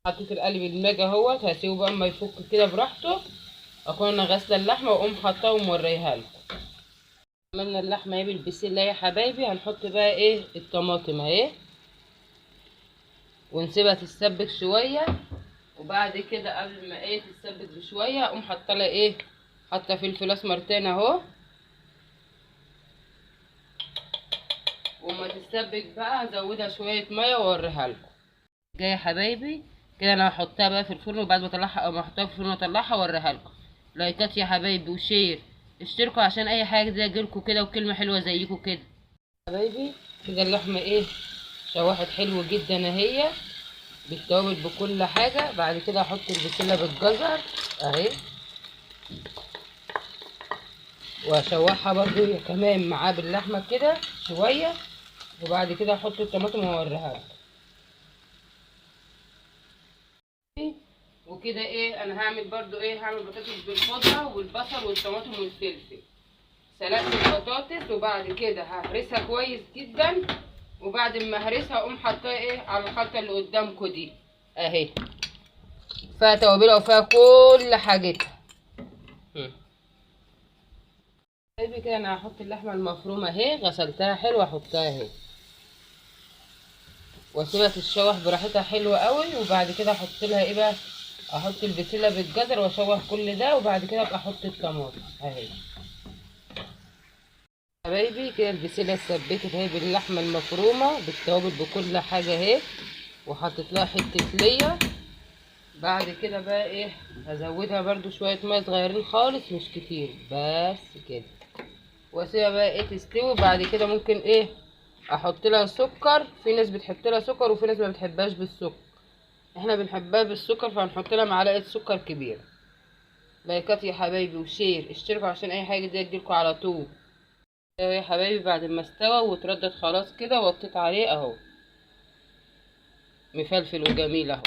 حطيت القالب الماجي اهوت، هسيبه بقى اما يفك كده براحته. اكون انا غاسله اللحمه واقوم حاطاه وموريها لكم. عملنا اللحمه اهي بالبسله يا حبايبي. هنحط بقى ايه الطماطم اهي ونسيبها تتسبك شويه. وبعد كده قبل ما ايه تتسبك بشويه اقوم حاطه لها ايه، حاطه فلفل اسمر تاني اهو. وما تتسبك بقى هزودها شويه ميه واوريها لكم. جاي يا حبايبي كده انا هحطها بقى في الفرن، وبعد ما اطلعها او ما احطها في الفرن واطلعها اوريها لكم. لايكات يا حبايبي وشير. اشتركوا عشان اي حاجه دي تجيلكوا كده وكلمه حلوه زيكم كده. حبايبي كده اللحمه ايه شوحت حلو جدا اهي بالتوابل بكل حاجه. بعد كده احط البسله بالجزر اهي واشوحها برضو هي كمان معاه باللحمه كده شويه. وبعد كده احط الطماطم واوريها لكم. وكده ايه انا هعمل برضو ايه، هعمل بطاطس بالخضره والبصل والطماطم والفلفل. سلقت البطاطس وبعد كده ههرسها كويس جدا. وبعد ما اهرسها اقوم حاطاها ايه على الخلطه اللي قدامكم دي اهي، فيها توابلها وفيها كل حاجتها. طيب كده انا هحط اللحمه المفرومه اهي، غسلتها حلو احطها اهي واسيبها تتشوح براحتها حلوه قوي. وبعد كده احط لها ايه بقى، احط البسله بالجزر واشوح كل ده. وبعد كده ابقى احط الطماطم اهي. حبايبي كده البسله اتسبكت اهي باللحمه المفرومه بالتوابل بكل حاجه اهي، وحطيت لها حته ليا. بعد كده بقى ايه هزودها برضو شويه ميه صغيرين خالص مش كتير بس كده، واسيبها بقى ايه تستوي. بعد كده ممكن ايه احط لها سكر. في ناس بتحط لها سكر وفي ناس ما بتحبهاش بالسكر. احنا بنحبها بالسكر فهنحط لها معلقه سكر كبيره. لايكات يا حبايبي وشير. اشتركوا عشان اي حاجه دي تجيلكوا على طول. اهو يا حبايبي بعد ما استوى واتردد خلاص كده وطيت عليه اهو، مفلفل وجميل اهو.